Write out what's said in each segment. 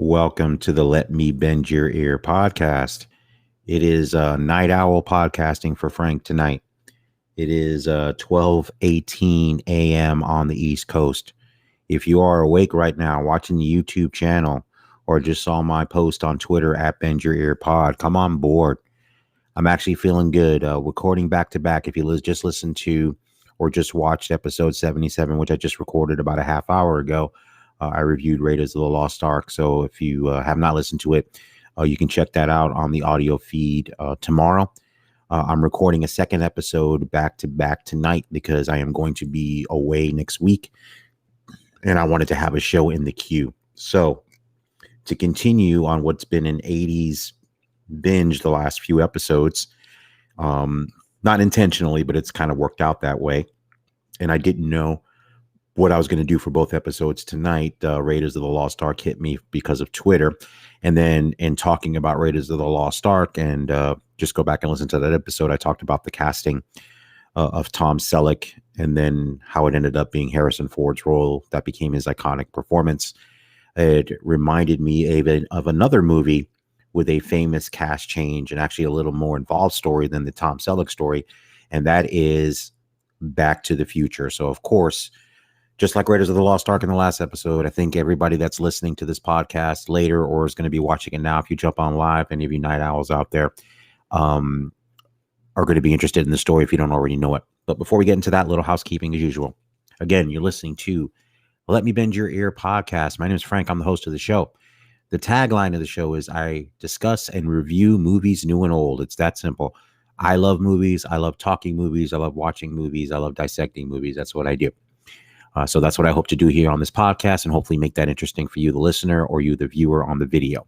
Welcome to the Let Me Bend Your Ear podcast. It is night owl podcasting for Frank tonight. It is 12:18 a.m. on the East Coast. If you are awake right now watching the YouTube channel or just saw my post on Twitter at Bend Your Ear Pod, come on board. I'm actually feeling good. Recording back to back. If you just listened to or just watched episode 77, which I just recorded about a half hour ago, I reviewed Raiders of the Lost Ark. So if you have not listened to it, you can check that out on the audio feed tomorrow. I'm recording a second episode back to back tonight because I am going to be away next week. And I wanted to have a show in the queue. So to continue on what's been an 80s binge the last few episodes, not intentionally, but it's kind of worked out that way. And I didn't know what I was going to do for both episodes tonight. Raiders of the Lost Ark hit me because of Twitter. And then in talking about Raiders of the Lost Ark, and just go back and listen to that episode, I talked about the casting of Tom Selleck and then how it ended up being Harrison Ford's role that became his iconic performance. It reminded me of another movie with a famous cast change and actually a little more involved story than the Tom Selleck story. And that is Back to the Future. So, of course, just like Raiders of the Lost Ark in the last episode, I think everybody that's listening to this podcast later or is going to be watching it now, if you jump on live, any of you night owls out there are going to be interested in the story if you don't already know it. But before we get into that, little housekeeping as usual. Again, you're listening to Let Me Bend Your Ear podcast. My name is Frank. I'm the host of the show. The tagline of the show is I discuss and review movies new and old. It's that simple. I love movies. I love talking movies. I love watching movies. I love dissecting movies. That's what I do. So that's what I hope to do here on this podcast and hopefully make that interesting for you, the listener, or you, the viewer on the video.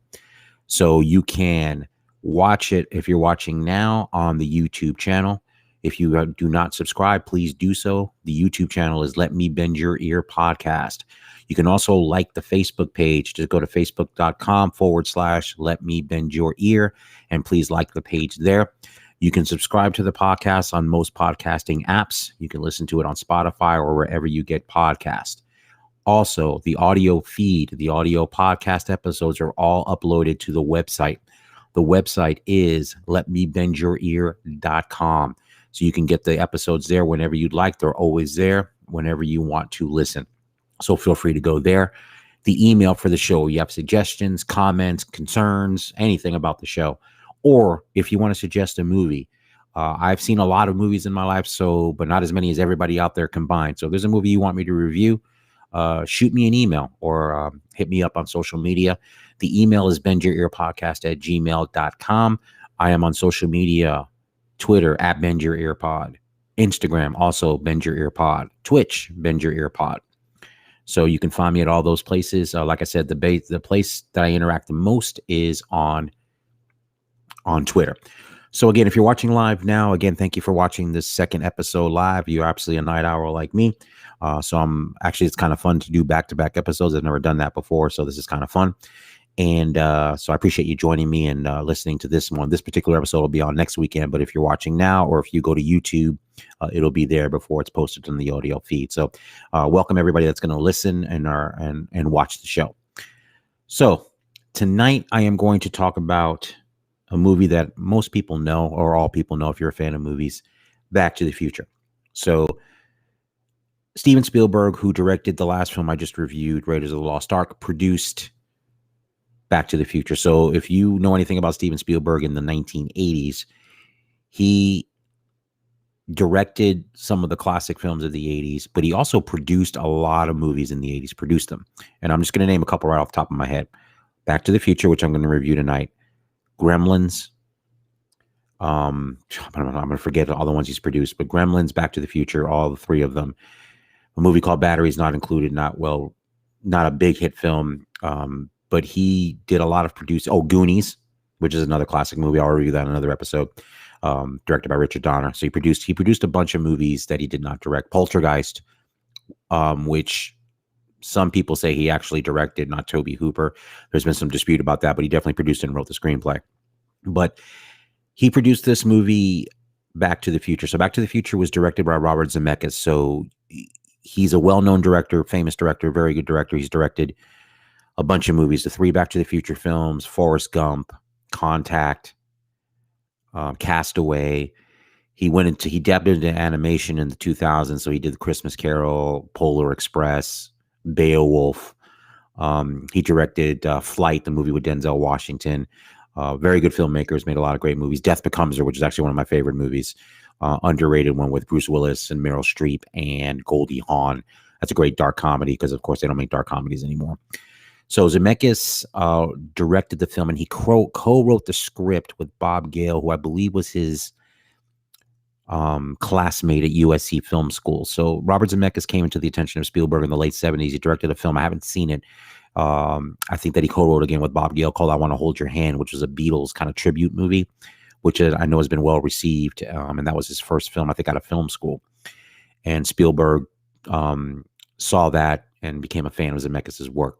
So you can watch it if you're watching now on the YouTube channel. If you do not subscribe, please do so. The YouTube channel is Let Me Bend Your Ear podcast. You can also like the Facebook page. Just go to facebook.com/Let Me Bend Your Ear and please like the page there. You can subscribe to the podcast on most podcasting apps. You can listen to it on Spotify or wherever you get podcasts. Also, the audio feed, the audio podcast episodes are all uploaded to the website. The website is letmebendyourear.com. So you can get the episodes there whenever you'd like. They're always there whenever you want to listen. So feel free to go there. The email for the show, you have suggestions, comments, concerns, anything about the show. Or if you want to suggest a movie, I've seen a lot of movies in my life, but not as many as everybody out there combined. So if there's a movie you want me to review, shoot me an email or hit me up on social media. The email is bendyourearpodcast@gmail.com. I am on social media, Twitter at Bend Your Ear Pod, Instagram also Bend Your Ear Pod, Twitch Bend Your Ear Pod. So you can find me at all those places. Like I said, the place that I interact the most is on Twitter. So again, if you're watching live now, again, thank you for watching this second episode live. You're absolutely a night owl like me. So it's kind of fun to do back-to-back episodes. I've never done that before, so this is kind of fun. And so I appreciate you joining me and listening to this one. This particular episode will be on next weekend, but if you're watching now or if you go to YouTube, it'll be there before it's posted on the audio feed. So welcome everybody that's going to listen and watch the show. So tonight I am going to talk about a movie that most people know, or all people know if you're a fan of movies, Back to the Future. So Steven Spielberg, who directed the last film I just reviewed, Raiders of the Lost Ark, produced Back to the Future. So if you know anything about Steven Spielberg in the 1980s, he directed some of the classic films of the 80s, but he also produced a lot of movies in the 80s, produced them. And I'm just going to name a couple right off the top of my head. Back to the Future, which I'm going to review tonight. Gremlins. I'm going to forget all the ones he's produced, but Gremlins, Back to the Future, all the three of them. A movie called Batteries Not Included, not a big hit film, but he did a lot of producing. Oh, Goonies, which is another classic movie. I'll review that in another episode. Directed by Richard Donner. So he produced a bunch of movies that he did not direct. Poltergeist, which some people say he actually directed, not Tobe Hooper. There's been some dispute about that, but he definitely produced and wrote the screenplay. But he produced this movie, Back to the Future. So Back to the Future was directed by Robert Zemeckis. So he's a well-known director, famous director, very good director. He's directed a bunch of movies, the 3 Back to the Future films, Forrest Gump, Contact, Castaway. He dabbed into animation in the 2000s. So he did Christmas Carol, Polar Express, Beowulf. He directed Flight, the movie with Denzel Washington. Very good filmmakers, made a lot of great movies. Death Becomes Her, which is actually one of my favorite movies. Underrated one with Bruce Willis and Meryl Streep and Goldie Hawn. That's a great dark comedy because, of course, they don't make dark comedies anymore. So Zemeckis directed the film, and he co-wrote the script with Bob Gale, who I believe was his classmate at USC Film School. So Robert Zemeckis came into the attention of Spielberg in the late 70s. He directed a film. I haven't seen it. I think that he co-wrote again with Bob Gale called I Want to Hold Your Hand, which was a Beatles kind of tribute movie, which I know has been well received. And that was his first film, I think, out of film school. And Spielberg saw that and became a fan of Zemeckis' work.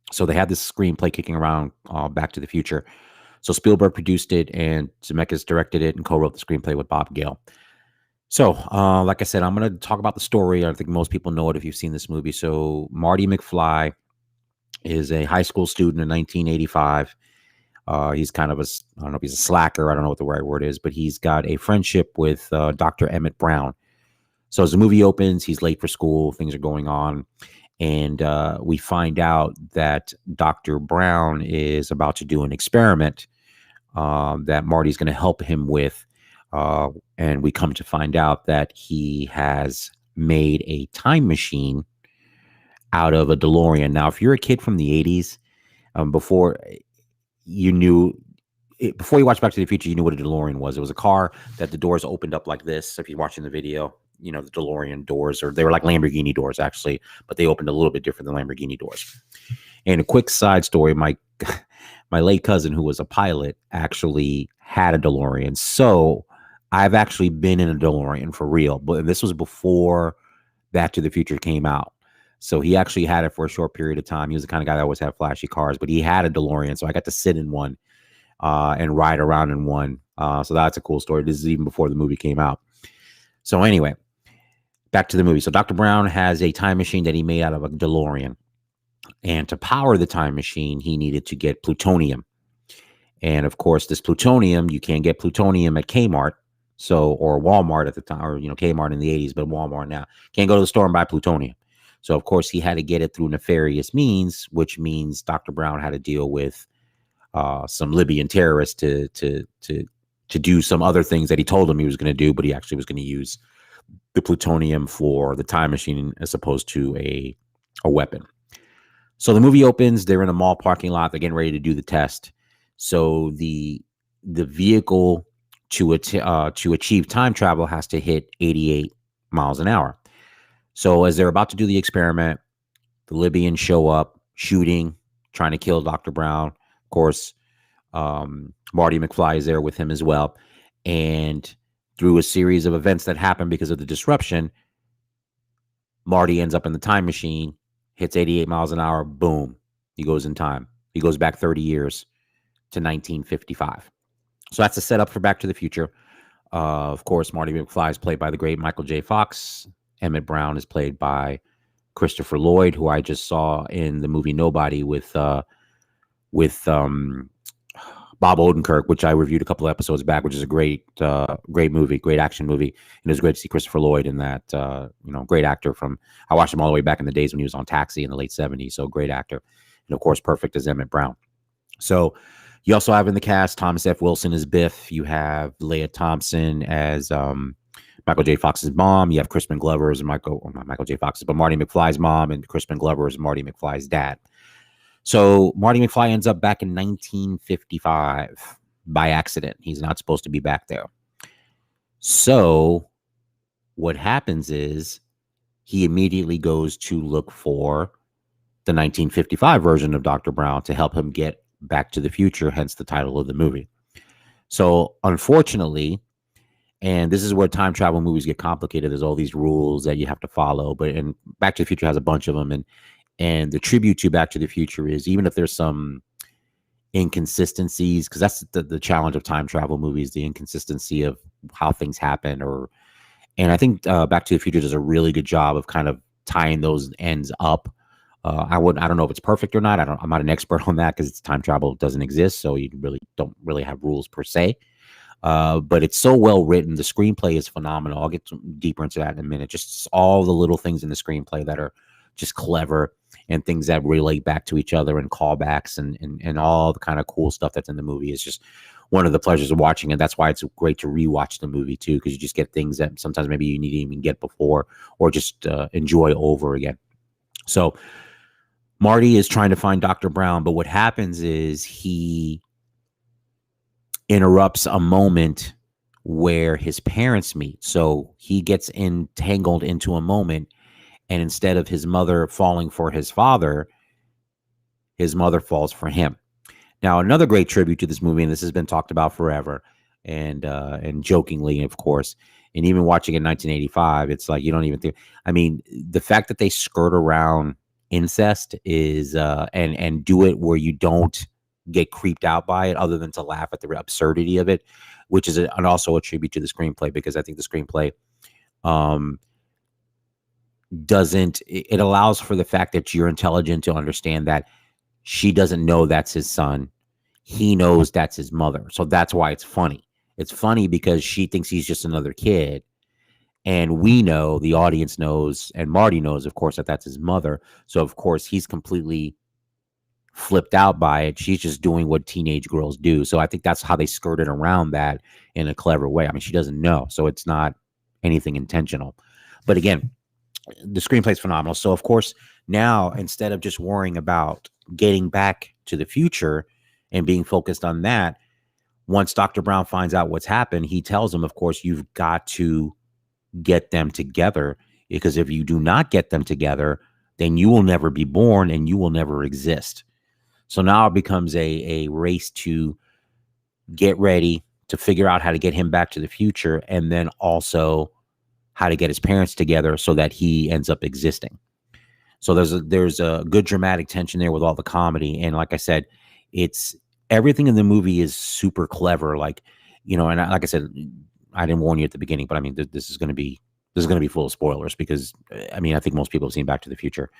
So they had this screenplay kicking around, Back to the Future. So Spielberg produced it and Zemeckis directed it and co-wrote the screenplay with Bob Gale. So, like I said, I'm going to talk about the story. I think most people know it if you've seen this movie. So Marty McFly is a high school student in 1985. He's kind of I don't know if he's a slacker. I don't know what the right word is, but he's got a friendship with Dr. Emmett Brown. So as the movie opens, he's late for school. Things are going on. And we find out that Dr. Brown is about to do an experiment that Marty's going to help him with. And we come to find out that he has made a time machine out of a DeLorean. Now, if you're a kid from the 80s, before you watched Back to the Future, you knew what a DeLorean was. It was a car that the doors opened up like this. So if you're watching the video, you know, the DeLorean doors, or they were like Lamborghini doors actually, but they opened a little bit different than Lamborghini doors. And a quick side story, my late cousin, who was a pilot, actually had a DeLorean. So I've actually been in a DeLorean for real, but this was before Back to the Future came out. So he actually had it for a short period of time. He was the kind of guy that always had flashy cars, but he had a DeLorean. So I got to sit in one and ride around in one. So that's a cool story. This is even before the movie came out. So anyway, back to the movie. So Dr. Brown has a time machine that he made out of a DeLorean. And to power the time machine, he needed to get plutonium. And of course, this plutonium, you can't get plutonium at Kmart. So, or Walmart at the time, or, you know, Kmart in the 80s, but Walmart now. Can't go to the store and buy plutonium. So, of course, he had to get it through nefarious means, which means Dr. Brown had to deal with some Libyan terrorists to do some other things that he told him he was going to do, but he actually was going to use the plutonium for the time machine as opposed to a weapon. So the movie opens. They're in a mall parking lot. They're getting ready to do the test. So the vehicle to achieve time travel has to hit 88 miles an hour. So as they're about to do the experiment, the Libyans show up, shooting, trying to kill Dr. Brown. Of course, Marty McFly is there with him as well. And through a series of events that happen because of the disruption, Marty ends up in the time machine, hits 88 miles an hour, boom, he goes in time. He goes back 30 years to 1955. So that's the setup for Back to the Future. Of course, Marty McFly is played by the great Michael J. Fox. Emmett Brown is played by Christopher Lloyd, who I just saw in the movie Nobody with Bob Odenkirk, which I reviewed a couple of episodes back, which is a great movie, great action movie. And it was great to see Christopher Lloyd in that, great actor I watched him all the way back in the days when he was on Taxi in the late 70s. So great actor. And of course, perfect as Emmett Brown. So you also have in the cast, Thomas F. Wilson as Biff. You have Leah Thompson as Michael J. Fox's mom. You have Crispin Glover as not Michael J. Fox's, but Marty McFly's mom, and Crispin Glover as Marty McFly's dad. So Marty McFly ends up back in 1955 by accident. He's not supposed to be back there. So what happens is he immediately goes to look for the 1955 version of Dr. Brown to help him get back to the future, hence the title of the movie. So unfortunately, and this is where time travel movies get complicated. There's all these rules that you have to follow, and Back to the Future has a bunch of them. And the tribute to Back to the Future is, even if there's some inconsistencies, because that's the challenge of time travel movies, the inconsistency of how things happen. And I think Back to the Future does a really good job of kind of tying those ends up I don't know if it's perfect or not. I'm not an expert on that because time travel doesn't exist, so you really don't really have rules per se. But it's so well written. The screenplay is phenomenal. I'll get deeper into that in a minute. Just all the little things in the screenplay that are just clever and things that relate back to each other and callbacks and all the kind of cool stuff that's in the movie is just one of the pleasures of watching it. That's why it's great to rewatch the movie too, because you just get things that sometimes maybe you didn't even get before or just enjoy over again. So Marty is trying to find Dr. Brown, but what happens is he interrupts a moment where his parents meet. So he gets entangled into a moment, and instead of his mother falling for his father, his mother falls for him. Now, another great tribute to this movie, and this has been talked about forever, and jokingly, of course, and even watching it in 1985, it's like you don't even think. I mean, the fact that they skirt around incest is and do it where you don't get creeped out by it, other than to laugh at the absurdity of it, which is and also a tribute to the screenplay, because I think the screenplay doesn't. It allows for the fact that you're intelligent to understand that she doesn't know that's his son. He knows that's his mother. So that's why it's funny. It's funny because she thinks he's just another kid. And we know, the audience knows, and Marty knows, of course, that that's his mother. So, of course, he's completely flipped out by it. She's just doing what teenage girls do. So I think that's how they skirted around that in a clever way. I mean, she doesn't know. So it's not anything intentional. But again, the screenplay is phenomenal. So, of course, now instead of just worrying about getting back to the future and being focused on that, once Dr. Brown finds out what's happened, he tells him, of course, you've got to get them together, because if you do not get them together, then you will never be born and you will never exist. So now it becomes a race to get ready to figure out how to get him back to the future, and then also how to get his parents together so that he ends up existing. So there's a good dramatic tension there with all the comedy. And like I said, it's everything in the movie is super clever. Like, and like I said, I didn't warn you at the beginning, but I mean, this is going to be full of spoilers, because I mean, I think most people have seen Back to the Future.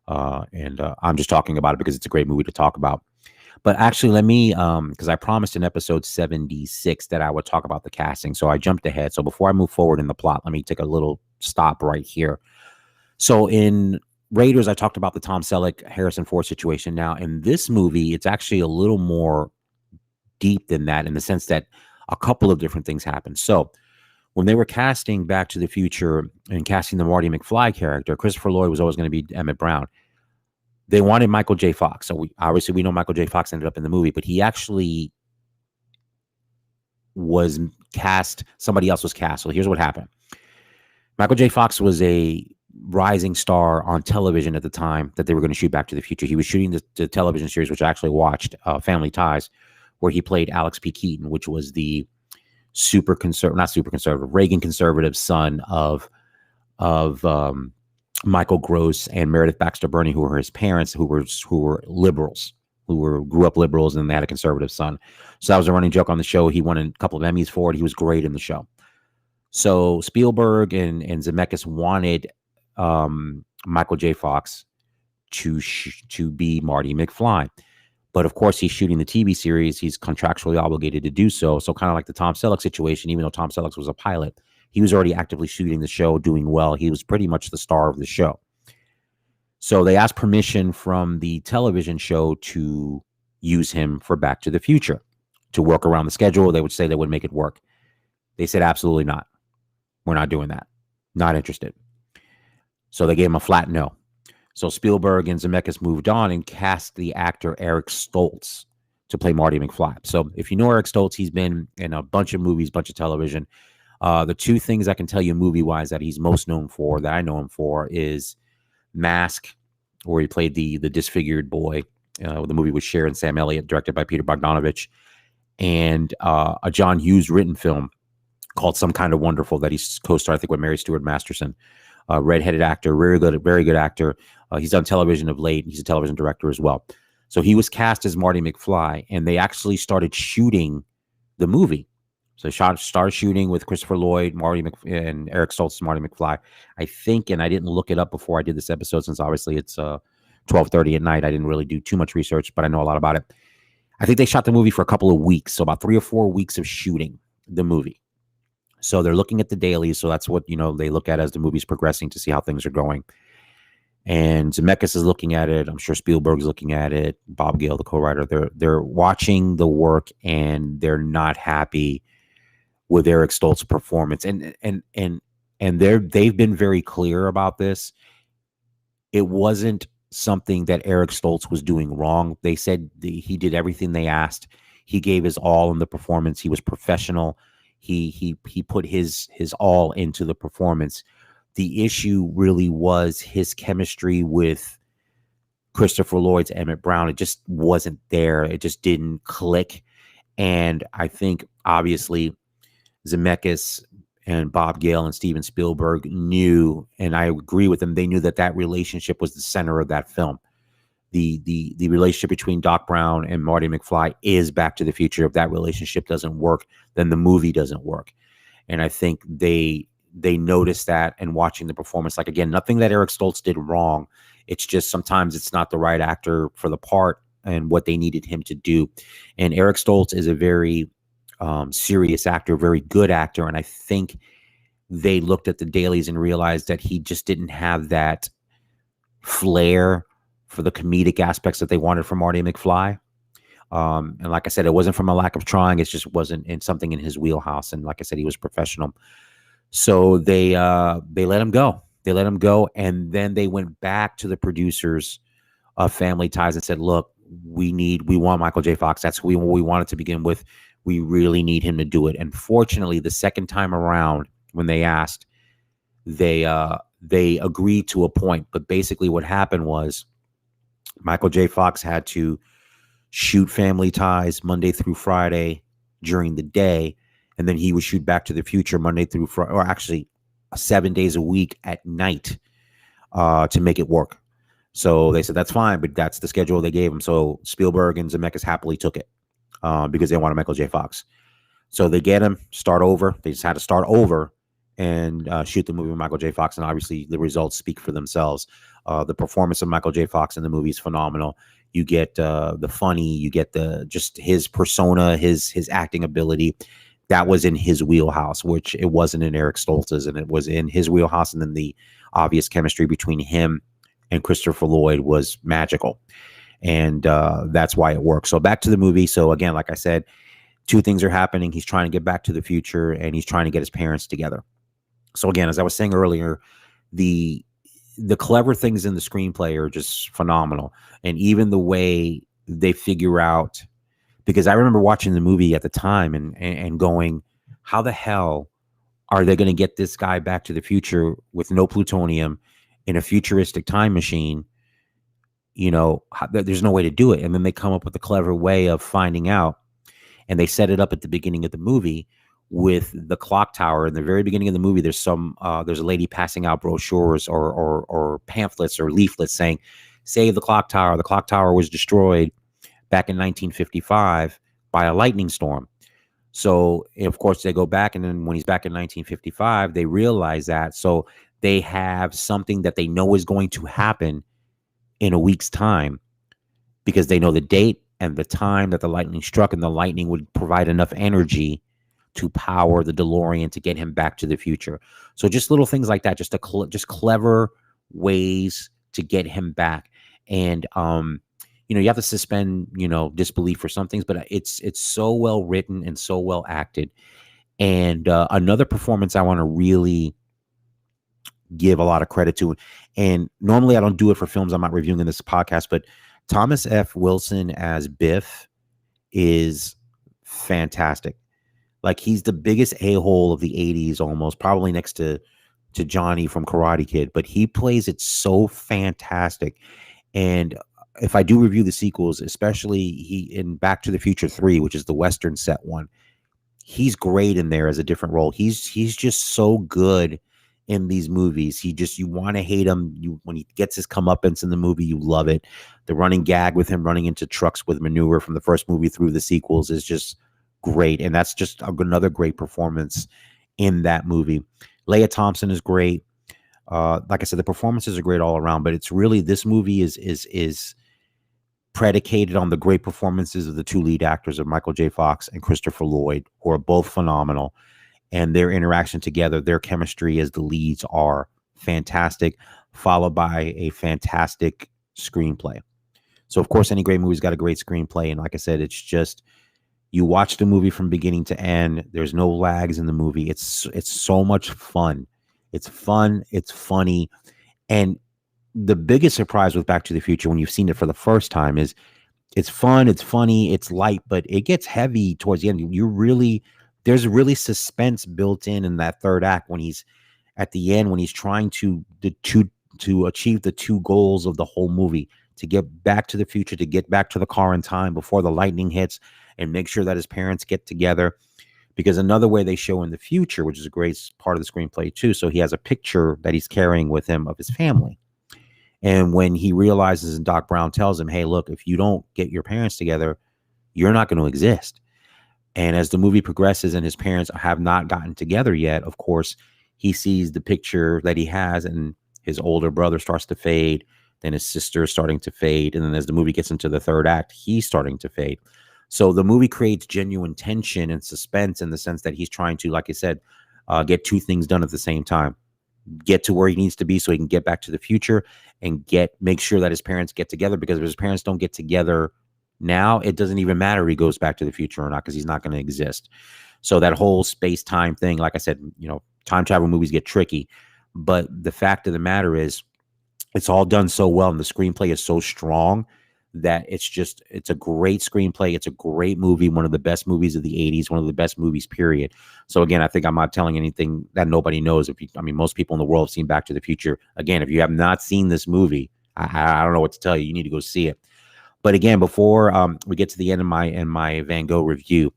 And I'm just talking about it because it's a great movie to talk about. But actually, let me, because I promised in episode 76 that I would talk about the casting. So I jumped ahead. So before I move forward in the plot, let me take a little stop right here. So in Raiders, I talked about the Tom Selleck, Harrison Ford situation. Now, in this movie, it's actually a little more deep than that, in the sense that a couple of different things happen. So when they were casting Back to the Future and casting the Marty McFly character, Christopher Lloyd was always going to be Emmett Brown. They wanted Michael J. Fox. So we know Michael J. Fox ended up in the movie, but he actually was cast. Somebody else was cast. So here's what happened. Michael J. Fox was a rising star on television at the time that they were going to shoot Back to the Future. He was shooting the television series, which I actually watched, Family Ties, where he played Alex P. Keaton, which was the Reagan conservative son of Michael Gross and Meredith Baxter Birney, who were his parents, who were liberals, grew up liberals, and they had a conservative son. So that was a running joke on the show. He won a couple of Emmys for it. He was great in the show. So Spielberg and Zemeckis wanted Michael J. Fox to be Marty McFly. But of course, he's shooting the TV series. He's contractually obligated to do so. So kind of like the Tom Selleck situation, even though Tom Selleck was a pilot, he was already actively shooting the show, doing well. He was pretty much the star of the show. So they asked permission from the television show to use him for Back to the Future, to work around the schedule. They would say they would make it work. They said, absolutely not. We're not doing that. Not interested. So they gave him a flat no. So Spielberg and Zemeckis moved on and cast the actor Eric Stoltz to play Marty McFly. So if you know Eric Stoltz, he's been in a bunch of movies, bunch of television. The two things I can tell you movie-wise that he's most known for, that I know him for, is Mask, where he played the disfigured boy. The movie with Cher and Sam Elliott, directed by Peter Bogdanovich, and a John Hughes written film called Some Kind of Wonderful that he's co-starred, I think, with Mary Stuart Masterson. Redheaded actor, very good actor. He's done television of late. He's a television director as well. So he was cast as Marty McFly, and they actually started shooting the movie. So started shooting with Christopher Lloyd, and Eric Stoltz as Marty McFly. I think, and I didn't look it up before I did this episode, since obviously it's 12:30 at night. I didn't really do too much research, but I know a lot about it. I think they shot the movie for a couple of weeks, so about 3 or 4 weeks of shooting the movie. So they're looking at the dailies. So that's what, they look at as the movie's progressing to see how things are going. And Zemeckis is looking at it. I'm sure Spielberg's looking at it. Bob Gale, the co-writer, they're watching the work and they're not happy with Eric Stoltz's performance. And they've been very clear about this. It wasn't something that Eric Stoltz was doing wrong. They said he did everything they asked. He gave his all in the performance. He was professional. He put his all into the performance. The issue really was his chemistry with Christopher Lloyd's Emmett Brown. It just wasn't there. It just didn't click. And I think obviously Zemeckis and Bob Gale and Steven Spielberg knew, and I agree with them, they knew that relationship was the center of that film. The relationship between Doc Brown and Marty McFly is Back to the Future. If that relationship doesn't work, then the movie doesn't work. And I think they noticed that, and watching the performance, like, again, nothing that Eric Stoltz did wrong. It's just sometimes it's not the right actor for the part and what they needed him to do. And Eric Stoltz is a very serious actor, very good actor. And I think they looked at the dailies and realized that he just didn't have that flair for the comedic aspects that they wanted from Marty McFly. And like I said, it wasn't from a lack of trying. It just wasn't in something in his wheelhouse. And like I said, he was professional. So they let him go. They let him go. And then they went back to the producers of Family Ties and said, look, we want Michael J. Fox. That's who we wanted to begin with. We really need him to do it. And fortunately, the second time around, when they asked, they agreed to a point. But basically what happened was Michael J. Fox had to shoot Family Ties Monday through Friday during the day. And then he would shoot Back to the Future Monday through Friday, or actually 7 days a week at night to make it work. So they said, that's fine, but that's the schedule they gave him. So Spielberg and Zemeckis happily took it because they wanted Michael J. Fox. So they get him, start over. They just had to start over and shoot the movie with Michael J. Fox. And obviously the results speak for themselves. The performance of Michael J. Fox in the movie is phenomenal. You get the funny, you get just his persona, his acting ability. That was in his wheelhouse, which it wasn't in Eric Stoltz's, and it was in his wheelhouse. And then the obvious chemistry between him and Christopher Lloyd was magical. And that's why it works. So back to the movie. So again, like I said, two things are happening. He's trying to get back to the future, and he's trying to get his parents together. So again, as I was saying earlier, the clever things in the screenplay are just phenomenal. And even the way they figure out, because I remember watching the movie at the time and going, how the hell are they going to get this guy back to the future with no plutonium in a futuristic time machine? There's no way to do it. And then they come up with a clever way of finding out. And they set it up at the beginning of the movie with the clock tower. In the very beginning of the movie, there's a lady passing out brochures or pamphlets or leaflets saying, save the clock tower. The clock tower was destroyed back in 1955 by a lightning storm. So, of course, they go back, and then when he's back in 1955, they realize that. So they have something that they know is going to happen in a week's time, because they know the date and the time that the lightning struck, and the lightning would provide enough energy to power the DeLorean to get him back to the future. So just little things like that, just clever ways to get him back. And you have to suspend disbelief for some things, but it's so well written and so well acted. And another performance I want to really give a lot of credit to, and normally I don't do it for films I'm not reviewing in this podcast, but Thomas F. Wilson as Biff is fantastic. Like, he's the biggest a-hole of the 80s, almost, probably next to Johnny from Karate Kid, but he plays it so fantastic. And if I do review the sequels, especially in Back to the Future 3, which is the Western set one, he's great in there as a different role. He's just so good in these movies. You want to hate him. When he gets his comeuppance in the movie, you love it. The running gag with him running into trucks with manure from the first movie through the sequels is just great. And that's just another great performance in that movie. Leah Thompson is great. Like I said, the performances are great all around, but it's really, this movie is predicated on the great performances of the two lead actors of Michael J. Fox and Christopher Lloyd, who are both phenomenal, and their interaction together, their chemistry as the leads are fantastic, followed by a fantastic screenplay. So, of course, any great movie's got a great screenplay, and like I said, it's just, you watch the movie from beginning to end. There's no lags in the movie. It's so much fun. It's fun. It's funny, and the biggest surprise with Back to the Future when you've seen it for the first time is it's fun, it's funny, it's light, but it gets heavy towards the end. There's really suspense built in that third act when he's at the end, when he's trying to achieve the two goals of the whole movie, to get back to the future, to get back to the car in time before the lightning hits, and make sure that his parents get together. Because another way they show in the future, which is a great part of the screenplay too, so he has a picture that he's carrying with him of his family. And when he realizes, and Doc Brown tells him, hey, look, if you don't get your parents together, you're not going to exist. And as the movie progresses and his parents have not gotten together yet, of course, he sees the picture that he has, and his older brother starts to fade. Then his sister is starting to fade. And then as the movie gets into the third act, he's starting to fade. So the movie creates genuine tension and suspense in the sense that he's trying to, like I said, get two things done at the same time. Get to where he needs to be so he can get back to the future, and make sure that his parents get together, because if his parents don't get together now, it doesn't even matter if he goes back to the future or not, because he's not going to exist. So that whole space-time thing, like I said, time travel movies get tricky, but the fact of the matter is it's all done so well, and the screenplay is so strong that it's a great screenplay. It's a great movie, one of the best movies of the 80s, one of the best movies, period. So again, I think I'm not telling anything that nobody knows. Most people in the world have seen Back to the Future. Again, if you have not seen this movie, I don't know what to tell you. You need to go see it. But again, before we get to the end of my Van Gogh review,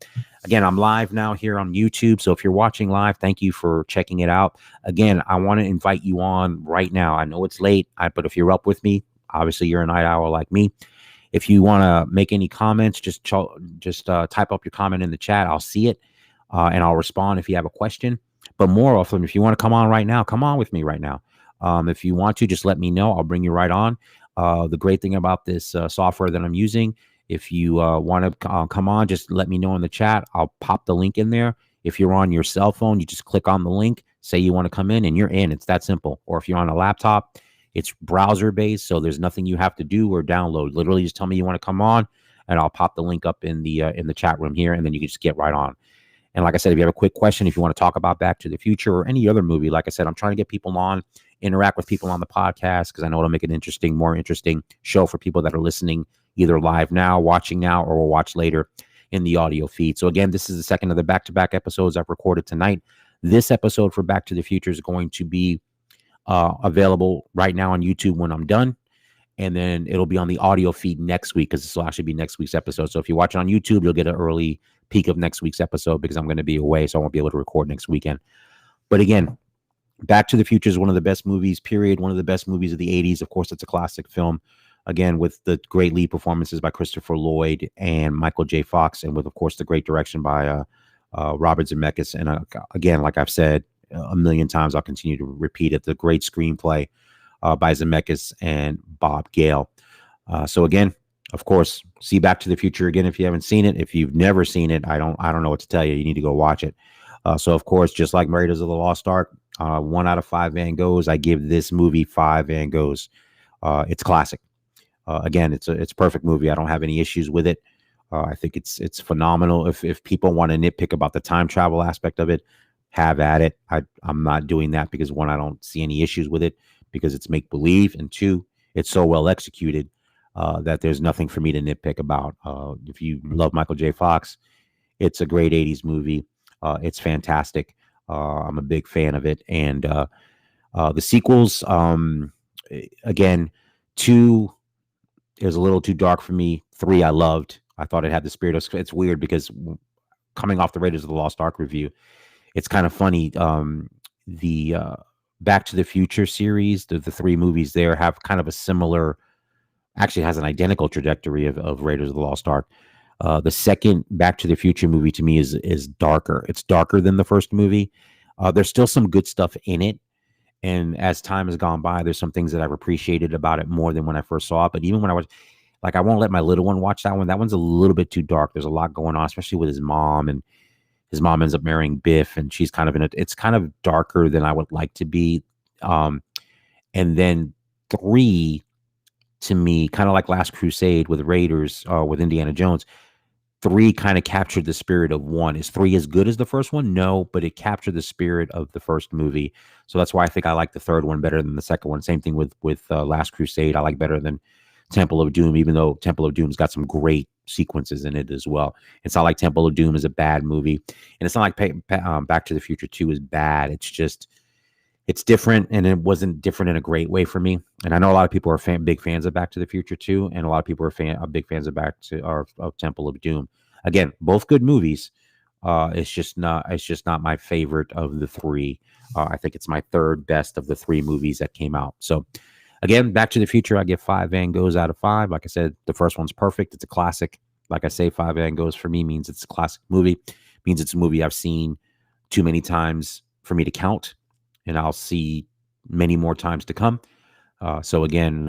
again, I'm live now here on YouTube. So if you're watching live, thank you for checking it out. Again, I want to invite you on right now. I know it's late, but if you're up with me, obviously you're a night owl like me. If you want to make any comments, just type up your comment in the chat. I'll see it, and I'll respond if you have a question. But more often, if you want to come on right now, come on with me right now. If you want to, just let me know. I'll bring you right on. The great thing about this software that I'm using, if you want to come on, just let me know in the chat. I'll pop the link in there. If you're on your cell phone, you just click on the link, say you want to come in, and you're in. It's that simple. Or if you're on a laptop, it's browser based, so there's nothing you have to do or download. Literally just tell me you want to come on, and I'll pop the link up in the chat room here, and then you can just get right on. And like I said, if you have a quick question, if you want to talk about Back to the Future or any other movie, like I said, I'm trying to get people on, interact with people on the podcast, because I know it'll make an more interesting show for people that are listening either live now, watching now, or will watch later in the audio feed. So again, this is the second of the back-to-back episodes I've recorded tonight. This episode for Back to the Future is going to be available right now on YouTube when I'm done, and then it'll be on the audio feed next week, because this will actually be next week's episode. So if you watch it on YouTube, you'll get an early peek of next week's episode, because I'm going to be away, so I won't be able to record next weekend. But again, Back to the Future is one of the best movies, period. One of the best movies of the 80s. Of course, it's a classic film, again, with the great lead performances by Christopher Lloyd and Michael J. Fox, and with, of course, the great direction by Robert Zemeckis. And again, like I've said a million times, I'll continue to repeat it, the great screenplay by Zemeckis and Bob Gale. So again, of course, see Back to the Future again if you haven't seen it. If you've never seen it, I don't know what to tell you. You need to go watch it. So of course, just like Raiders of the Lost Ark, 1 out of 5 Van Goghs, I give this movie 5 Van Goghs. It's classic. Again, it's a perfect movie. I don't have any issues with it. I think it's phenomenal. If people want to nitpick about the time travel aspect of it, have at it. I'm not doing that, because 1, I don't see any issues with it, because it's make believe, and 2, it's so well executed that there's nothing for me to nitpick about. If you love Michael J. Fox, it's a great 80s movie. It's fantastic. I'm a big fan of it. And the sequels, again, 2 is a little too dark for me. 3 I loved. I thought it had the spirit of, it's weird because coming off the Raiders of the Lost Ark review, it's kind of funny. The Back to the Future series, the 3 movies there have kind of a similar, actually has an identical trajectory of Raiders of the Lost Ark. The second Back to the Future movie to me is darker. It's darker than the first movie. There's still some good stuff in it. And as time has gone by, there's some things that I've appreciated about it more than when I first saw it. But even when I was like, I won't let my little one watch that one. That one's a little bit too dark. There's a lot going on, especially with his mom, and his mom ends up marrying Biff, and she's kind of it's kind of darker than I would like to be. Um, and then 3, to me, kind of like Last Crusade with Raiders, with Indiana Jones, 3 kind of captured the spirit of 1. Is 3 as good as the first one? No, but it captured the spirit of the first movie. So that's why I think I like the third one better than the second one. Same thing with Last Crusade. I like better than Temple of Doom, even though Temple of Doom's got some great sequences in it as well. It's not like Temple of Doom is a bad movie, and it's not like Back to the Future 2 is bad. It's just it's different, and it wasn't different in a great way for me. And I know a lot of people are big fans of Back to the Future 2, and a lot of people are big fans of of Temple of Doom. Again, both good movies. It's just not my favorite of the 3. I think it's my third best of the 3 movies that came out. So again, Back to the Future, I give 5 Van Goghs out of 5. Like I said, the first one's perfect. It's a classic. Like I say, 5 Van Goghs for me means it's a classic movie. Means it's a movie I've seen too many times for me to count, and I'll see many more times to come. So again,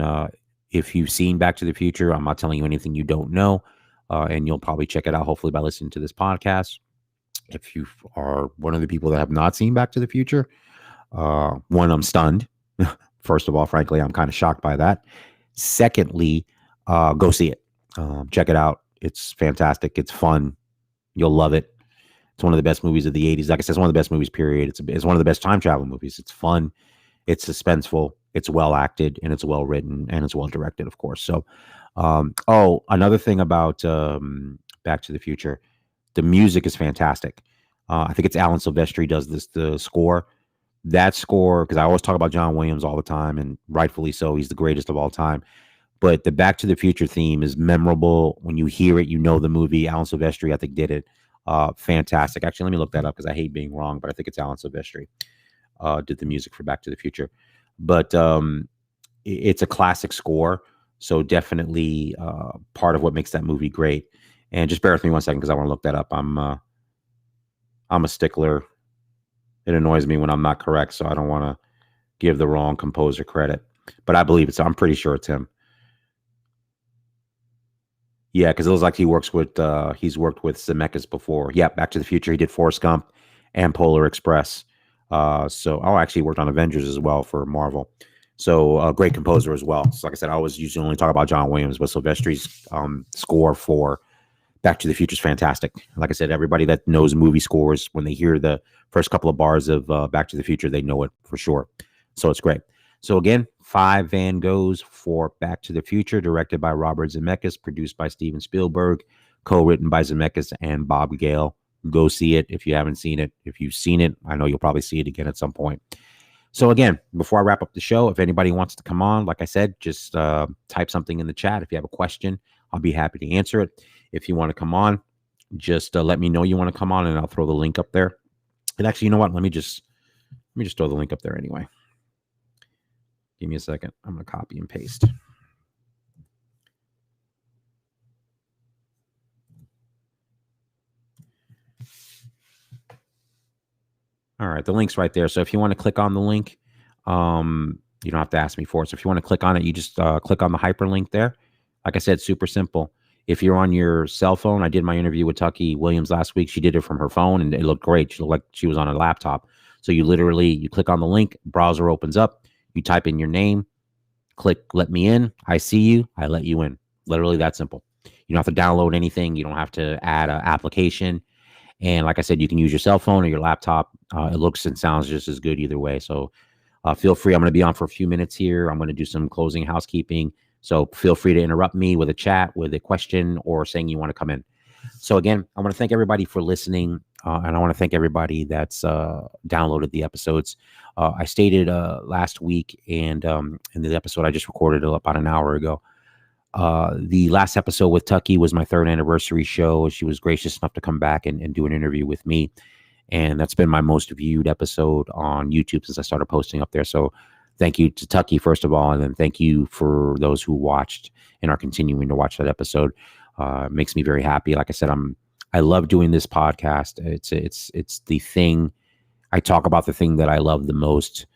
if you've seen Back to the Future, I'm not telling you anything you don't know, and you'll probably check it out, hopefully, by listening to this podcast. If you are one of the people that have not seen Back to the Future, one, I'm stunned. First of all, frankly, I'm kind of shocked by that. Secondly, go see it. Check it out. It's fantastic. It's fun. You'll love it. It's one of the best movies of the 80s. Like I said, it's one of the best movies, period. It's one of the best time travel movies. It's fun. It's suspenseful. It's well acted, and it's well written, and it's well directed, of course. So, another thing about Back to the Future, the music is fantastic. I think it's Alan Silvestri does the score. That score, because I always talk about John Williams all the time, and rightfully so. He's the greatest of all time. But the Back to the Future theme is memorable. When you hear it, you know the movie. Alan Silvestri, I think, did it. Fantastic. Actually, let me look that up because I hate being wrong, but I think it's Alan Silvestri did the music for Back to the Future. But it's a classic score. So definitely part of what makes that movie great. And just bear with me one second because I want to look that up. I'm a stickler. It annoys me when I'm not correct, so I don't want to give the wrong composer credit. But I believe I'm pretty sure it's him. Yeah, because it looks like he's worked with Zemeckis before. Yeah, Back to the Future. He did Forrest Gump and Polar Express. Actually worked on Avengers as well for Marvel. So a great composer as well. So like I said, I always usually only talk about John Williams, but Silvestri's score for Back to the Future is fantastic. Like I said, everybody that knows movie scores, when they hear the first couple of bars of Back to the Future, they know it for sure. So it's great. So again, 5 Van Goghs for Back to the Future, directed by Robert Zemeckis, produced by Steven Spielberg, co-written by Zemeckis and Bob Gale. Go see it if you haven't seen it. If you've seen it, I know you'll probably see it again at some point. So again, before I wrap up the show, if anybody wants to come on, like I said, just type something in the chat. If you have a question, I'll be happy to answer it. If you want to come on, just let me know you want to come on, and I'll throw the link up there. And actually, you know what? Let me just throw the link up there anyway. Give me a second. I'm going to copy and paste. All right, the link's right there. So if you want to click on the link, you don't have to ask me for it. So if you want to click on it, you just click on the hyperlink there. Like I said, super simple. If you're on your cell phone, I did my interview with Tucky Williams last week. She did it from her phone, and it looked great. She looked like she was on a laptop. So you click on the link, browser opens up, you type in your name, click let me in, I see you, I let you in. Literally that simple. You don't have to download anything. You don't have to add an application. And like I said, you can use your cell phone or your laptop. It looks and sounds just as good either way. So feel free. I'm going to be on for a few minutes here. I'm going to do some closing housekeeping. So feel free to interrupt me with a chat, with a question, or saying you want to come in. So again, I want to thank everybody for listening. And I want to thank everybody that's downloaded the episodes. I stated last week and in the episode I just recorded about an hour ago, the last episode with Tucky was my 3rd anniversary show. She was gracious enough to come back and do an interview with me. And that's been my most viewed episode on YouTube since I started posting up there. So thank you to Tucky, first of all. And then thank you for those who watched and are continuing to watch that episode. It makes me very happy. Like I said, I love doing this podcast. It's the thing. I talk about the thing that I love the most.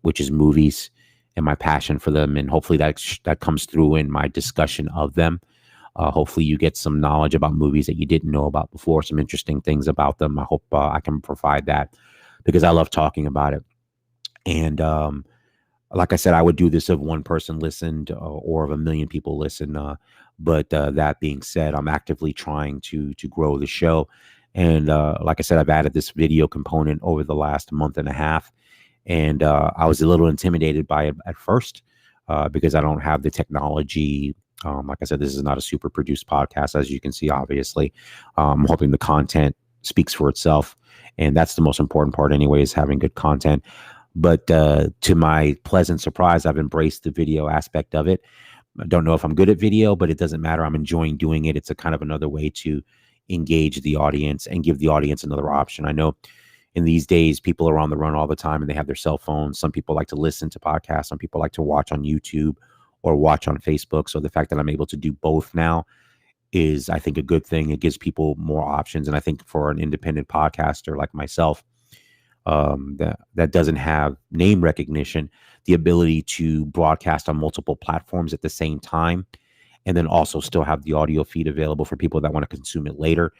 which is movies and my passion for them. And hopefully that comes through in my discussion of them. Hopefully you get some knowledge about movies that you didn't know about before, some interesting things about them. I hope I can provide that because I love talking about it. And like I said, I would do this if one person listened or if 1 million people listen. But that being said, I'm actively trying to grow the show. And like I said, I've added this video component over the last month and a half. And I was a little intimidated by it at first because I don't have the technology. Like I said, this is not a super produced podcast, as you can see, obviously. I'm hoping the content speaks for itself. And that's the most important part anyway, is having good content. But to my pleasant surprise, I've embraced the video aspect of it. I don't know if I'm good at video, but it doesn't matter. I'm enjoying doing it. It's a kind of another way to engage the audience and give the audience another option. I know in these days, people are on the run all the time and they have their cell phones. Some people like to listen to podcasts. Some people like to watch on YouTube or watch on Facebook. So the fact that I'm able to do both now is, I think, a good thing. It gives people more options. And I think for an independent podcaster like myself, that doesn't have name recognition, the ability to broadcast on multiple platforms at the same time, and then also still have the audio feed available for people that want to consume it later.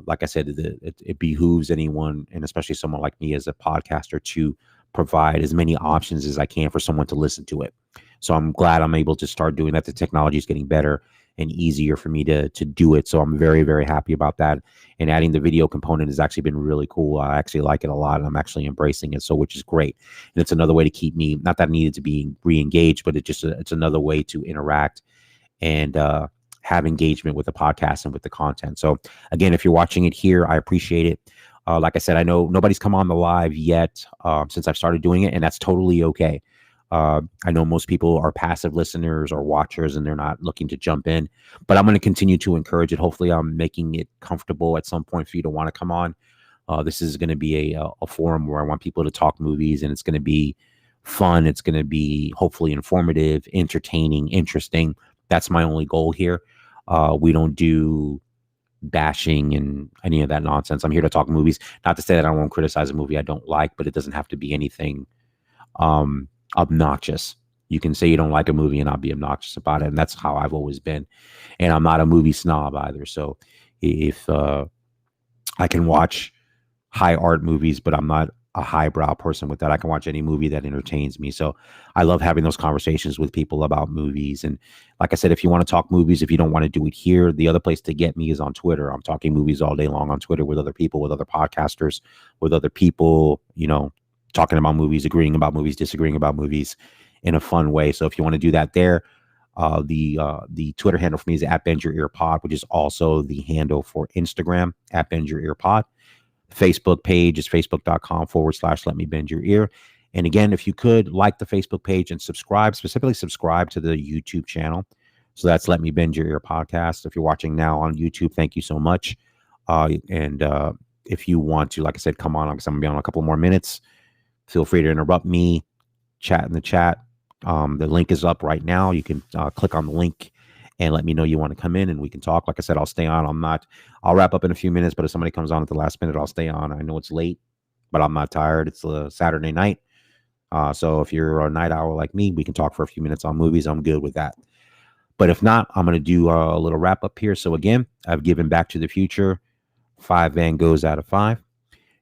Like I said, it behooves anyone, and especially someone like me as a podcaster, to provide as many options as I can for someone to listen to it. So I'm glad I'm able to start doing that. The technology is getting better and easier for me to do it. So I'm very, very happy about that. And adding the video component has actually been really cool. I actually like it a lot, and I'm actually embracing it. So, which is great. And it's another way to keep me, not that I needed to be re-engaged, but it's another way to interact and have engagement with the podcast and with the content. So again, if you're watching it here, I appreciate it. Like I said, I know nobody's come on the live yet since I've started doing it, and that's totally okay. I know most people are passive listeners or watchers and they're not looking to jump in, but I'm going to continue to encourage it. Hopefully I'm making it comfortable at some point for you to want to come on. This is going to be a forum where I want people to talk movies, and it's going to be fun. It's going to be hopefully informative, entertaining, interesting. That's my only goal here. We don't do bashing and any of that nonsense. I'm here to talk movies. Not to say that I won't criticize a movie I don't like, but it doesn't have to be anything obnoxious. You can say you don't like a movie and not be obnoxious about it. And that's how I've always been. And I'm not a movie snob either. So if I can watch high art movies, but I'm not a highbrow person with that. I can watch any movie that entertains me. So I love having those conversations with people about movies. And like I said, if you want to talk movies, if you don't want to do it here, the other place to get me is on Twitter. I'm talking movies all day long on Twitter with other people, with other podcasters, with other people, you know, talking about movies, agreeing about movies, disagreeing about movies in a fun way. So if you want to do that there, the Twitter handle for me is @BendYourEarPod, which is also the handle for Instagram @BendYourEarPod. Facebook page is facebook.com/LetMeBendYourEar. And again, if you could like the Facebook page and subscribe, specifically subscribe to the YouTube channel. So that's Let Me Bend Your Ear podcast. If you're watching now on YouTube, thank you so much. And if you want to, like I said, come on, because I'm going to be on a couple more minutes. Feel free to interrupt me, chat in the chat. The link is up right now. You can click on the link and let me know you want to come in and we can talk. Like I said, I'll stay on. I'll wrap up in a few minutes, but if somebody comes on at the last minute, I'll stay on. I know it's late, but I'm not tired. It's a Saturday night. So if you're a night owl like me, we can talk for a few minutes on movies. I'm good with that. But if not, I'm going to do a little wrap up here. So again, I've given Back to the Future 5 Van Goghs out of 5.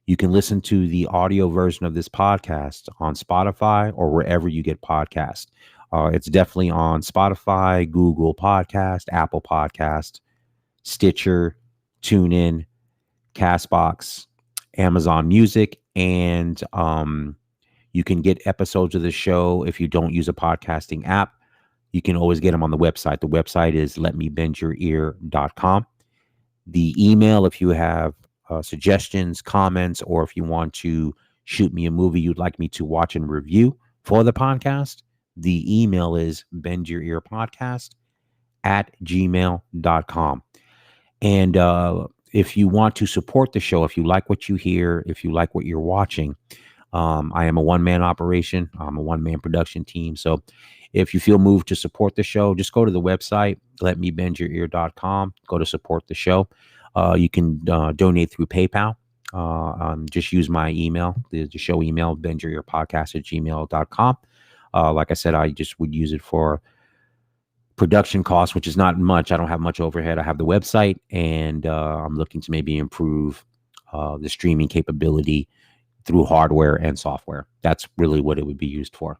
You can listen to the audio version of this podcast on Spotify or wherever you get podcasts. It's definitely on Spotify, Google Podcast, Apple Podcast, Stitcher, TuneIn, Castbox, Amazon Music, and you can get episodes of the show if you don't use a podcasting app. You can always get them on the website. The website is letmebendYourEar.com. The email, if you have suggestions, comments, or if you want to shoot me a movie you'd like me to watch and review for the podcast, the email is bendyourearpodcast@gmail.com. And if you want to support the show, if you like what you hear, if you like what you're watching, I am a one-man operation. I'm a one-man production team. So if you feel moved to support the show, just go to the website, letmebendYourEar.com, go to support the show. You can donate through PayPal. just use my email, the show email, benjerearpodcast@gmail.com. Like I said, I just would use it for production costs, which is not much. I don't have much overhead. I have the website, and I'm looking to maybe improve the streaming capability through hardware and software. That's really what it would be used for.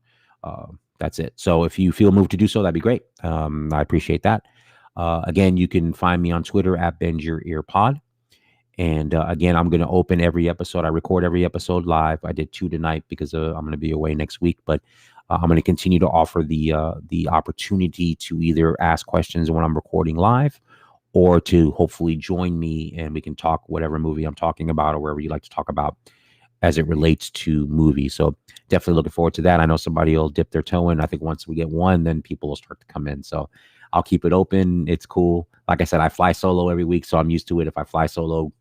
That's it. So if you feel moved to do so, that'd be great. I appreciate that. Again, you can find me on Twitter at BendYourEarPod. And again, I'm going to open every episode. I record every episode live. I did 2 tonight because I'm going to be away next week. But I'm going to continue to offer the opportunity to either ask questions when I'm recording live, or to hopefully join me and we can talk whatever movie I'm talking about, or wherever you like to talk about as it relates to movies. So definitely looking forward to that. I know somebody will dip their toe in. I think once we get one, then people will start to come in. So I'll keep it open. It's cool. Like I said, I fly solo every week, so I'm used to it. If I fly solo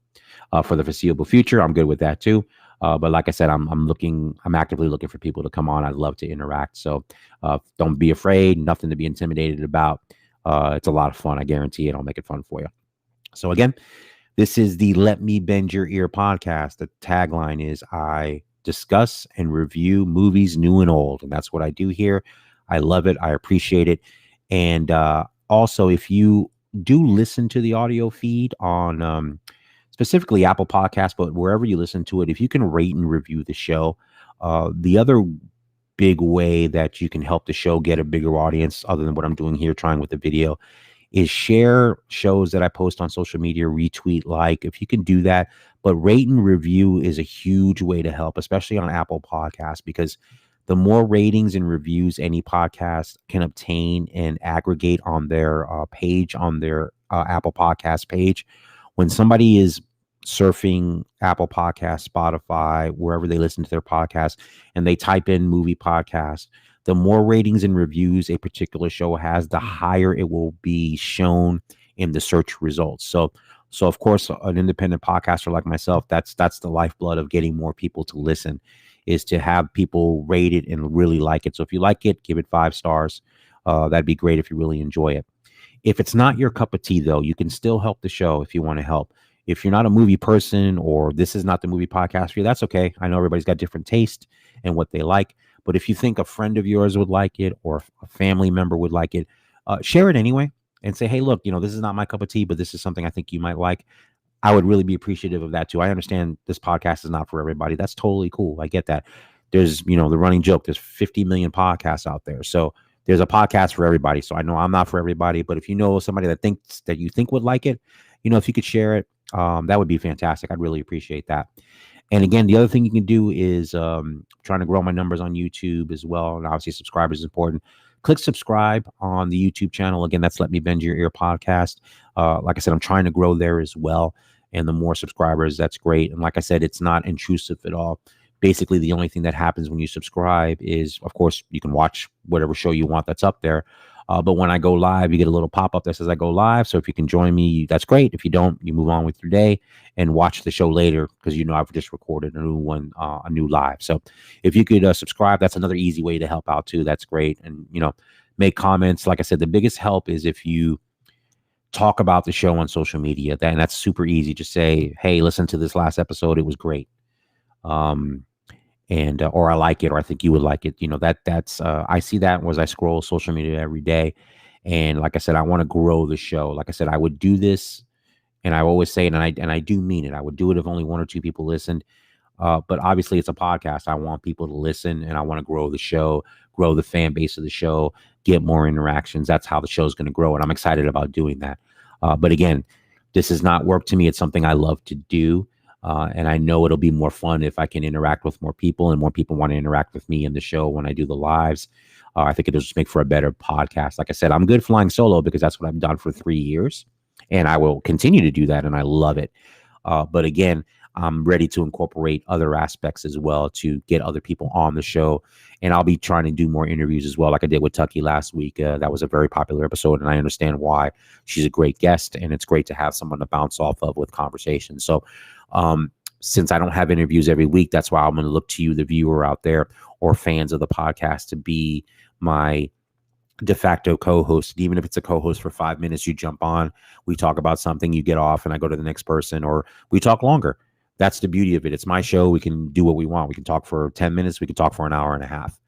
for the foreseeable future, I'm good with that too. But like I said, I'm actively looking for people to come on. I'd love to interact. So don't be afraid. Nothing to be intimidated about. It's a lot of fun. I guarantee it. I'll make it fun for you. So again, this is the Let Me Bend Your Ear podcast. The tagline is I discuss and review movies new and old. And that's what I do here. I love it. I appreciate it. And also, if you do listen to the audio feed on specifically Apple Podcasts, but wherever you listen to it, if you can rate and review the show, the other big way that you can help the show get a bigger audience, other than what I'm doing here, trying with the video, is share shows that I post on social media, retweet, like, if you can do that. But rate and review is a huge way to help, especially on Apple Podcasts, because the more ratings and reviews any podcast can obtain and aggregate on their page, on their Apple Podcast page, when somebody is surfing Apple Podcasts, Spotify, wherever they listen to their podcast, and they type in movie podcast, the more ratings and reviews a particular show has, the higher it will be shown in the search results. So of course, an independent podcaster like myself, that's the lifeblood of getting more people to listen, is to have people rate it and really like it. So if you like it, give it 5 stars. That'd be great if you really enjoy it. If it's not your cup of tea, though, you can still help the show if you want to help. If you're not a movie person, or this is not the movie podcast for you, that's okay. I know everybody's got different taste and what they like. But if you think a friend of yours would like it, or a family member would like it, share it anyway and say, hey, look, this is not my cup of tea, but this is something I think you might like. I would really be appreciative of that too. I understand this podcast is not for everybody. That's totally cool. I get that. There's, the running joke, there's 50 million podcasts out there. So there's a podcast for everybody. So I know I'm not for everybody, but if you know somebody that you think would like it, if you could share it, that would be fantastic. I'd really appreciate that. And again, the other thing you can do is trying to grow my numbers on YouTube as well. And obviously subscribers is important. Click subscribe on the YouTube channel. Again, that's Let Me Bend Your Ear podcast. Like I said, I'm trying to grow there as well. And the more subscribers, that's great. And like I said, it's not intrusive at all. Basically, the only thing that happens when you subscribe is, of course, you can watch whatever show you want that's up there. But when I go live, you get a little pop-up that says I go live. So if you can join me, that's great. If you don't, you move on with your day and watch the show later, because I've just recorded a new one, a new live. So if you could subscribe, that's another easy way to help out too. That's great. And, make comments. Like I said, the biggest help is if you talk about the show on social media. And that's super easy. Just say, hey, listen to this last episode. It was great. And or I like it, or I think you would like it. That's I see that as I scroll social media every day. And like I said, I want to grow the show. Like I said, I would do this, and I always say it, and I do mean it. I would do it if only 1 or 2 people listened. But obviously, it's a podcast. I want people to listen, and I want to grow the show, grow the fan base of the show, get more interactions. That's how the show is going to grow, and I'm excited about doing that. But again, this is not work to me. It's something I love to do. And I know it'll be more fun if I can interact with more people, and more people want to interact with me in the show when I do the lives. I think it'll just make for a better podcast. Like I said, I'm good flying solo because that's what I've done for 3 years, and I will continue to do that, and I love it. But again, I'm ready to incorporate other aspects as well to get other people on the show. And I'll be trying to do more interviews as well, like I did with Tucky last week. That was a very popular episode, and I understand why. She's a great guest, and it's great to have someone to bounce off of with conversation. So since I don't have interviews every week, that's why I'm going to look to you, the viewer out there, or fans of the podcast, to be my de facto co-host. Even if it's a co-host for 5 minutes, you jump on, we talk about something, you get off, and I go to the next person, or we talk longer. That's the beauty of it. It's my show. We can do what we want. We can talk for 10 minutes. We can talk for an hour and a half.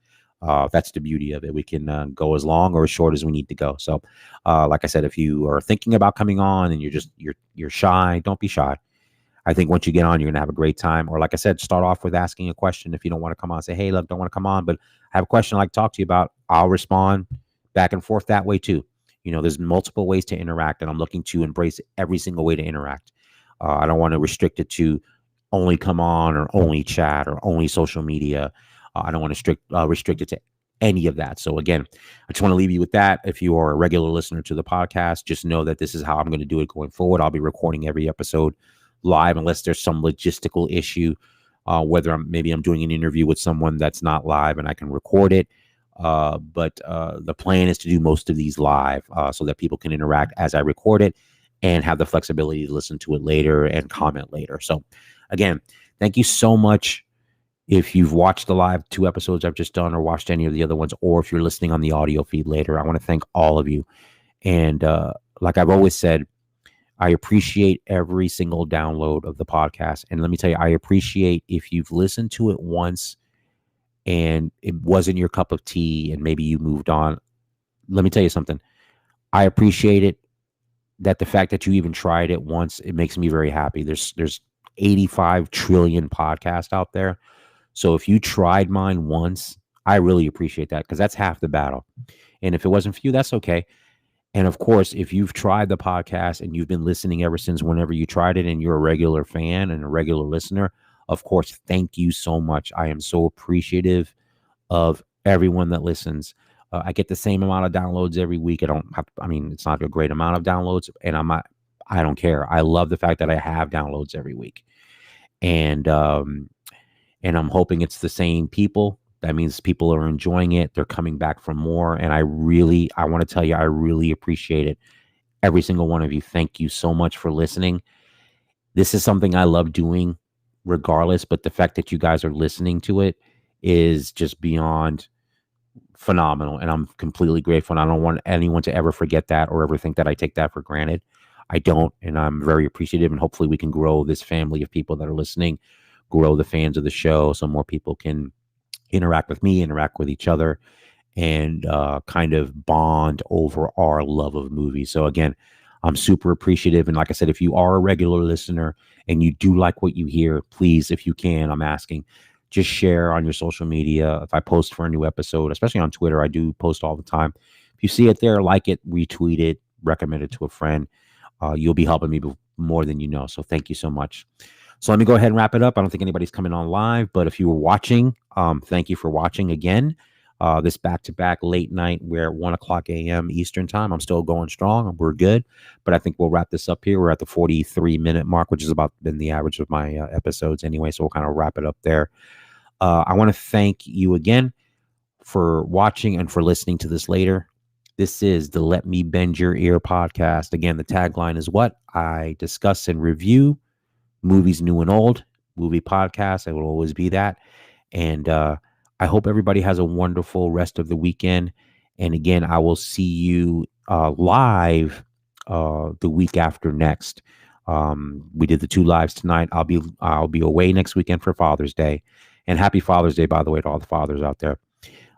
That's the beauty of it. We can go as long or as short as we need to go. So, like I said, if you are thinking about coming on and you're shy, don't be shy. I think once you get on, you're going to have a great time. Or like I said, start off with asking a question. If you don't want to come on, say, hey, look, don't want to come on, but I have a question I'd like to talk to you about. I'll respond back and forth that way too. There's multiple ways to interact, and I'm looking to embrace every single way to interact. I don't want to restrict it to only come on or only chat or only social media. I don't want to restrict it to any of that. So again, I just want to leave you with that. If you are a regular listener to the podcast, just know that this is how I'm going to do it going forward. I'll be recording every episode live unless there's some logistical issue, whether I'm doing an interview with someone that's not live and I can record it. But the plan is to do most of these live so that people can interact as I record it and have the flexibility to listen to it later and comment later. So again, thank you so much. If you've watched the live 2 episodes I've just done or watched any of the other ones, or if you're listening on the audio feed later, I want to thank all of you. And like I've always said, I appreciate every single download of the podcast. And let me tell you, I appreciate if you've listened to it once and it wasn't your cup of tea and maybe you moved on. Let me tell you something. I appreciate it, that the fact that you even tried it once, it makes me very happy. There's 85 trillion podcasts out there. So if you tried mine once, I really appreciate that, because that's half the battle. And if it wasn't for you, that's okay. And of course, if you've tried the podcast and you've been listening ever since whenever you tried it and you're a regular fan and a regular listener, of course, thank you so much. I am so appreciative of everyone that listens. I get the same amount of downloads every week. It's not a great amount of downloads, and I don't care. I love the fact that I have downloads every week. And I'm hoping it's the same people. That means people are enjoying it. They're coming back for more. And I want to tell you, I really appreciate it. Every single one of you. Thank you so much for listening. This is something I love doing regardless, but the fact that you guys are listening to it is just beyond phenomenal. And I'm completely grateful. And I don't want anyone to ever forget that or ever think that I take that for granted. I don't. And I'm very appreciative. And hopefully we can grow this family of people that are listening, grow the fans of the show so more people can interact with me, interact with each other, and kind of bond over our love of movies. So again, I'm super appreciative. And like I said, if you are a regular listener and you do like what you hear, please, if you can, I'm asking, just share on your social media. If I post for a new episode, especially on Twitter, I do post all the time. If you see it there, like it, retweet it, recommend it to a friend. You'll be helping me more than you know. So thank you so much. So let me go ahead and wrap it up. I don't think anybody's coming on live, but if you were watching, thank you for watching again. This back-to-back late night, we're at 1 o'clock a.m. Eastern time. I'm still going strong. We're good, but I think we'll wrap this up here. We're at the 43-minute mark, which is about been the average of my episodes anyway, so we'll kind of wrap it up there. I want to thank you again for watching and for listening to this later. This is the Let Me Bend Your Ear podcast. Again, the tagline is what I discuss and review. Movies new and old, movie podcast. I will always be that. And I hope everybody has a wonderful rest of the weekend. And again, I will see you live the week after next. We did the 2 lives tonight. I'll be away next weekend for Father's Day. And happy Father's Day, by the way, to all the fathers out there.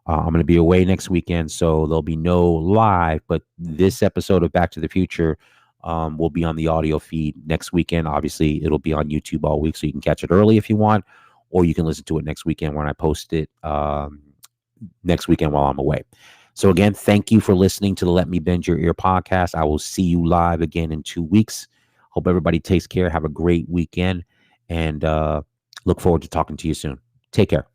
I'm going to be away next weekend, so there'll be no live. But this episode of Back to the Future will be on the audio feed next weekend. Obviously, it'll be on YouTube all week, so you can catch it early if you want, or you can listen to it next weekend when I post it next weekend while I'm away. So again, thank you for listening to the Let Me Bend Your Ear podcast. I will see you live again in 2 weeks. Hope everybody takes care. Have a great weekend, and look forward to talking to you soon. Take care.